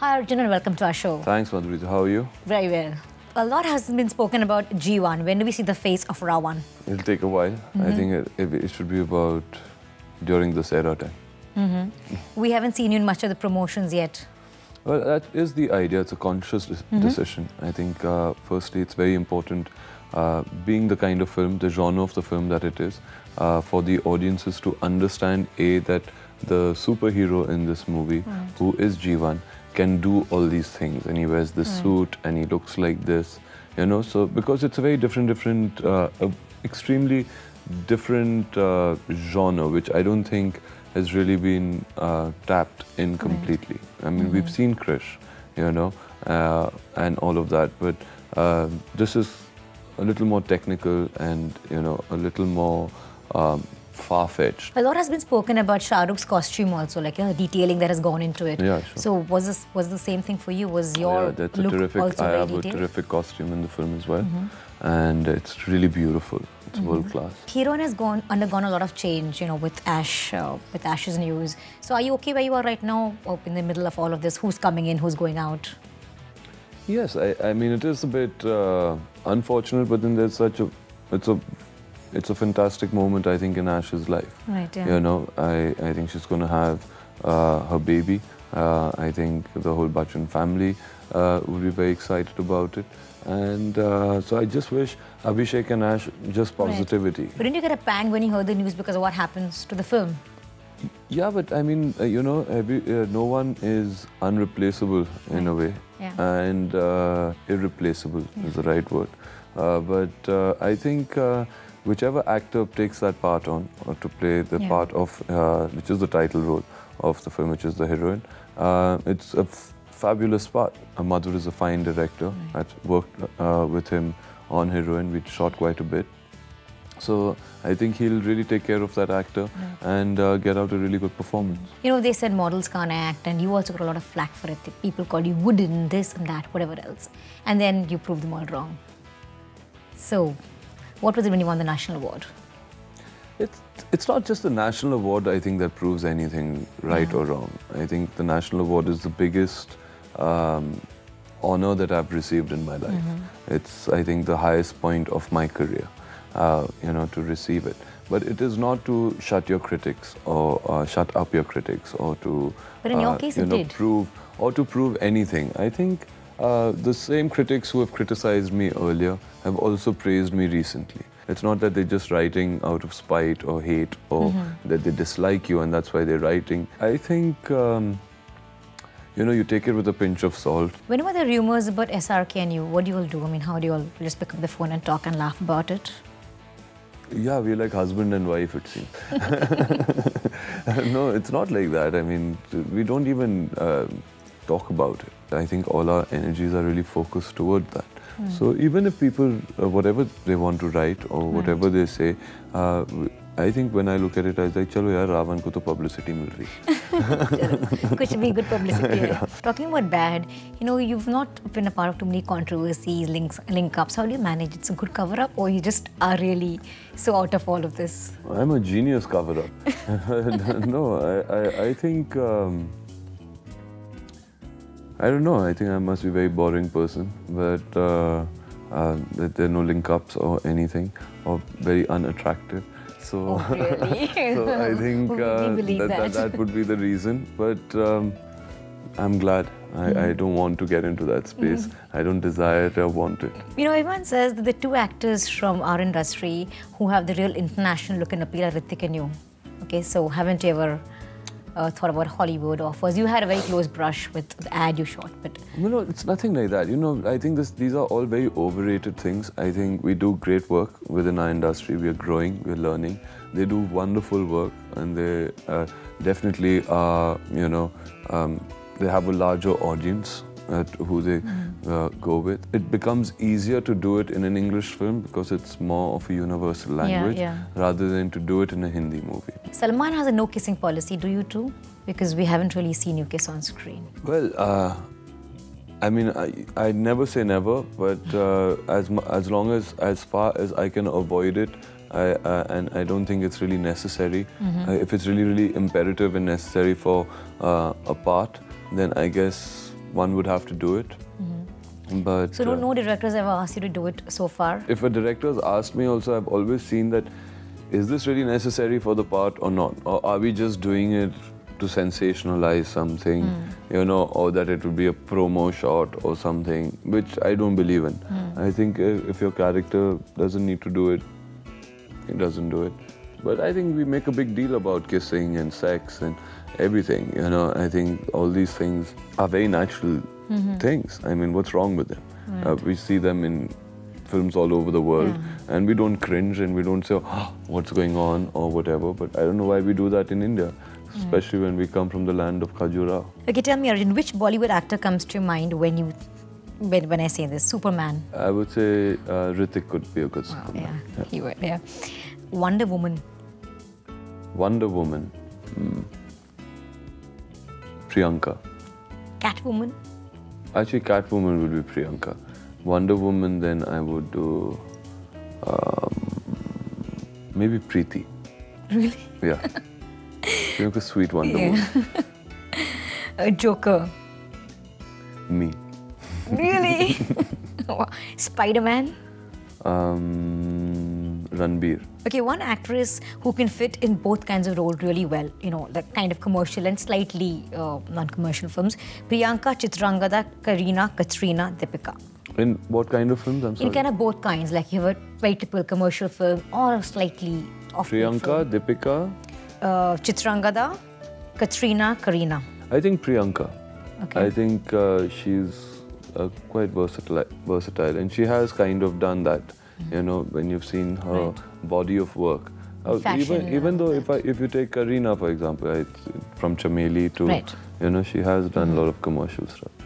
Hi Arjun and welcome to our show. Thanks, Madhuri. How are you? Very well. A lot has been spoken about G.One. When do we see the face of RA.One? It'll take a while. I think it should be about during this era time. We haven't seen you in much of the promotions yet. Well, that is the idea. It's a conscious decision. I think, firstly, it's very important, being the kind of film, the genre of the film that it is, for the audiences to understand, A, that the superhero in this movie, who is G.One, can do all these things. And he wears this suit and he looks like this, you know. So, because it's a very extremely different genre, which I don't think has really been tapped in completely. I mean, we've seen Krish, you know, and all of that, but this is a little more technical and, you know, a little more far-fetched. A lot has been spoken about Shah Rukh's costume also, like the detailing that has gone into it. Yeah, sure. So was the same thing for you? Was your that's look a terrific, also I very have detailed? a terrific costume in the film as well, and it's really beautiful. It's world class. Heroine has undergone a lot of change, you know, with Ash's news. So are you okay where you are right now, in the middle of all of this? Who's coming in, who's going out? Yes, I mean, it is a bit unfortunate, but then there's such a, it's a fantastic moment, I think, in Ash's life. Right, yeah. You know, I think she's going to have her baby. I think the whole Bachchan family will be very excited about it. And so I just wish Abhishek and Ash just positivity. Right. But didn't you get a pang when you heard the news because of what happens to the film? Yeah, but I mean, you know, no one is unreplaceable in a way. Yeah. And irreplaceable is the right word. But I think whichever actor takes that part on, or to play the part of, which is the title role of the film, which is the heroine, it's a fabulous part. Madhur is a fine director. I've worked with him on Heroine. We shot quite a bit. So I think he'll really take care of that actor and get out a really good performance. You know, they said models can't act, and you also got a lot of flack for it. People called you wooden, this and that, whatever else. And then you proved them all wrong. So, what was it when you won the national award? It's not just the national award, I think, that proves anything right or wrong. I think the national award is the biggest honor that I've received in my life. It's, I think, the highest point of my career, you know, to receive it. But it is not to shut your critics or shut up your critics or to, but in your case, you it know, did. prove anything. I think the same critics who have criticized me earlier have also praised me recently. It's not that they're just writing out of spite or hate or that they dislike you and that's why they're writing. I think, you know, you take it with a pinch of salt. Whenever there are rumors about SRK and you, what do you all do? I mean, how do you all just pick up the phone and talk and laugh about it? Yeah, we're like husband and wife, it seems. No, it's not like that. I mean, we don't even talk about it. I think all our energies are really focused toward that. So even if people, whatever they want to write or whatever they say, I think when I look at it, I was like, chalo yaar, RA.One ko to publicity mil rahi. Could be good publicity. Talking about bad, you know, you've not been a part of too many controversies, link-ups. How do you manage? It's a good cover-up, or you just are really so out of all of this? I'm a genius cover-up. No, I think, I don't know, I think I must be a very boring person, but there are no link-ups or anything, or very unattractive. So, really? So I think that would be the reason, but I'm glad. I don't want to get into that space. I don't desire it or want it. You know, everyone says that the two actors from our industry who have the real international look and appeal are Hrithik and you. Okay, so haven't you ever thought about Hollywood offers? You had a very close brush with the ad you shot, but... No, it's nothing like that. You know, I think these are all very overrated things. I think we do great work within our industry. We are growing, we are learning. They do wonderful work, and they definitely are, you know, they have a larger audience who they go with. It becomes easier to do it in an English film because it's more of a universal language rather than to do it in a Hindi movie. Salman has a no kissing policy, do you too? Because we haven't really seen you kiss on screen. Well, I mean, I never say never, but as far as I can avoid it, and I don't think it's really necessary. If it's really, really imperative and necessary for a part, then I guess one would have to do it. But So no directors ever asked you to do it so far? if a director's asked me also, I've always seen that, is this really necessary for the part or not? Or are we just doing it to sensationalize something, you know, or that it would be a promo shot or something, which I don't believe in. I think if your character doesn't need to do it, it doesn't do it. But I think we make a big deal about kissing and sex and everything, you know. I think all these things are very natural things. I mean, what's wrong with them? Right. We see them in films all over the world, and we don't cringe and we don't say, oh, what's going on or whatever. But I don't know why we do that in India, especially when we come from the land of Khajuraho. Okay, tell me, Arjun, which Bollywood actor comes to your mind when I say this? Superman. I would say Hrithik could be a good Superman. Yeah, he would, yeah. Wonder Woman. Wonder Woman. Priyanka. Catwoman. Actually, Catwoman would be Priyanka. Wonder Woman, then I would do maybe Preeti. Really? Yeah. Priyanka, sweet Wonder Woman. Joker. Me. Really? Spider-Man. Ranbir. Okay, one actress who can fit in both kinds of roles really well, you know, the kind of commercial and slightly non-commercial films. Priyanka, Chitrangada, Kareena, Katrina, Deepika. In what kind of films? I'm sorry. In kind of both kinds, like you have a very typical commercial film or a slightly off-beat Priyanka, film. Deepika. Chitrangada, Katrina, Kareena. I think Priyanka. Okay. I think she's quite versatile, and she has kind of done that. You know, when you've seen her body of work. Fashion, even though if you take Kareena, for example, from Chameli to, you know, she has done a lot of commercial stuff.